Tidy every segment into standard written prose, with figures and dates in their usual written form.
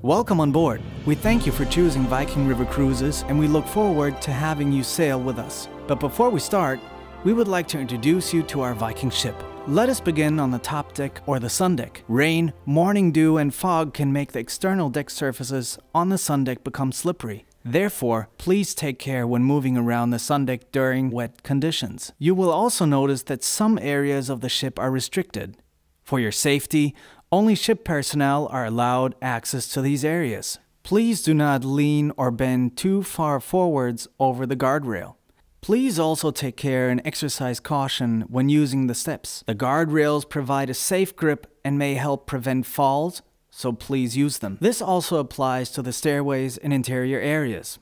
Welcome on board. We thank you for choosing Viking River Cruises and we look forward to having you sail with us. But before we start, we would like to introduce you to our Viking ship. Let us begin on the top deck or the sun deck. Rain, morning dew and fog can make the external deck surfaces on the sun deck become slippery. Therefore, please take care when moving around the sun deck during wet conditions. You will also notice that some areas of the ship are restricted. For your safety, only ship personnel are allowed access to these areas. Please do not lean or bend too far forwards over the guardrail. Please also take care and exercise caution when using the steps. The guardrails provide a safe grip and may help prevent falls, so please use them. This also applies to the stairways and interior areas.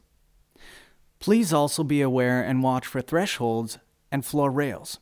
Please also be aware and watch for thresholds and floor rails.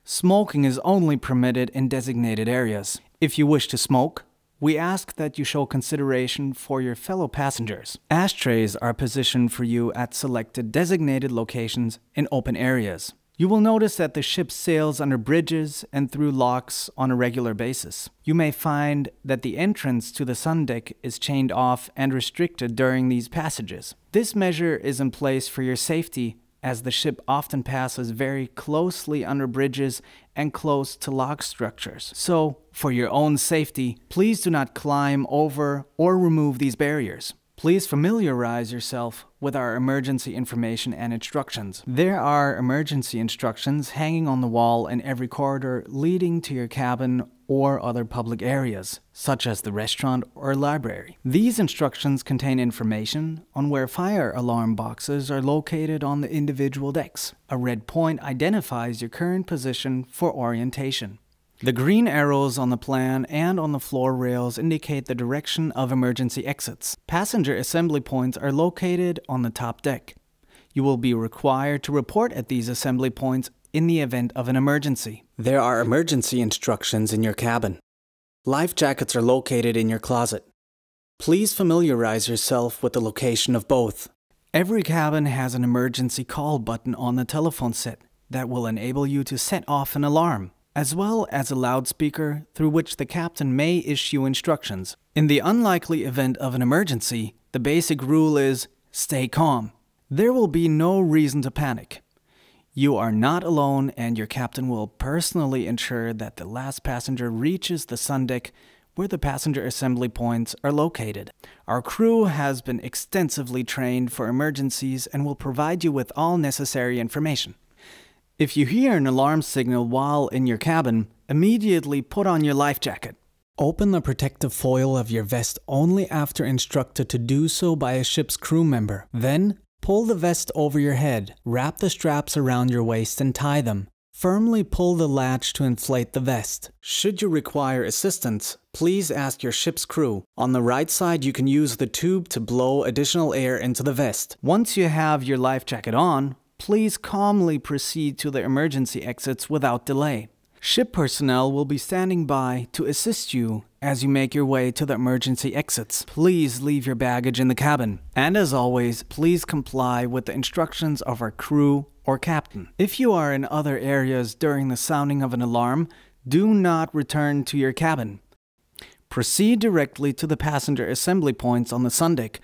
Smoking is only permitted in designated areas. If you wish to smoke, we ask that you show consideration for your fellow passengers. Ashtrays are positioned for you at selected designated locations in open areas. You will notice that the ship sails under bridges and through locks on a regular basis. You may find that the entrance to the sun deck is chained off and restricted during these passages. This measure is in place for your safety, as the ship often passes very closely under bridges and close to lock structures. So, for your own safety, please do not climb over or remove these barriers. Please familiarize yourself with our emergency information and instructions. There are emergency instructions hanging on the wall in every corridor leading to your cabin or other public areas, such as the restaurant or library. These instructions contain information on where fire alarm boxes are located on the individual decks. A red point identifies your current position for orientation. The green arrows on the plan and on the floor rails indicate the direction of emergency exits. Passenger assembly points are located on the top deck. You will be required to report at these assembly points in the event of an emergency. There are emergency instructions in your cabin. Life jackets are located in your closet. Please familiarize yourself with the location of both. Every cabin has an emergency call button on the telephone set that will enable you to set off an alarm, as well as a loudspeaker through which the captain may issue instructions. In the unlikely event of an emergency, the basic rule is stay calm. There will be no reason to panic. You are not alone and your captain will personally ensure that the last passenger reaches the sun deck where the passenger assembly points are located. Our crew has been extensively trained for emergencies and will provide you with all necessary information. If you hear an alarm signal while in your cabin, immediately put on your life jacket. Open the protective foil of your vest only after instructed to do so by a ship's crew member. Then, pull the vest over your head, wrap the straps around your waist and tie them. Firmly pull the latch to inflate the vest. Should you require assistance, please ask your ship's crew. On the right side, you can use the tube to blow additional air into the vest. Once you have your life jacket on, please calmly proceed to the emergency exits without delay. Ship personnel will be standing by to assist you as you make your way to the emergency exits. Please leave your baggage in the cabin. And as always, please comply with the instructions of our crew or captain. If you are in other areas during the sounding of an alarm, do not return to your cabin. Proceed directly to the passenger assembly points on the sun deck,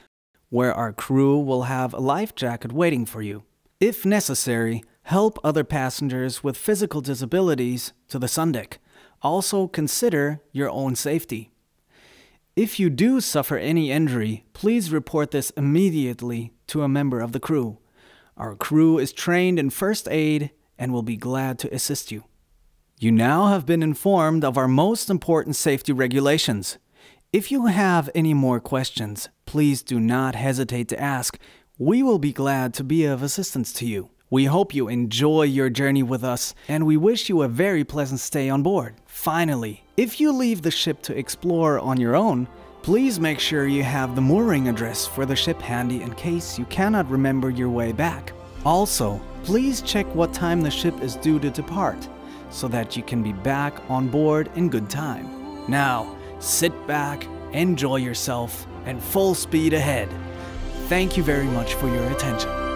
where our crew will have a life jacket waiting for you. If necessary, help other passengers with physical disabilities to the sun deck. Also consider your own safety. If you do suffer any injury, please report this immediately to a member of the crew. Our crew is trained in first aid and will be glad to assist you. You now have been informed of our most important safety regulations. If you have any more questions, please do not hesitate to ask. We will be glad to be of assistance to you. We hope you enjoy your journey with us, and we wish you a very pleasant stay on board. Finally, if you leave the ship to explore on your own, please make sure you have the mooring address for the ship handy in case you cannot remember your way back. Also, please check what time the ship is due to depart, so that you can be back on board in good time. Now, sit back, enjoy yourself, and full speed ahead. Thank you very much for your attention.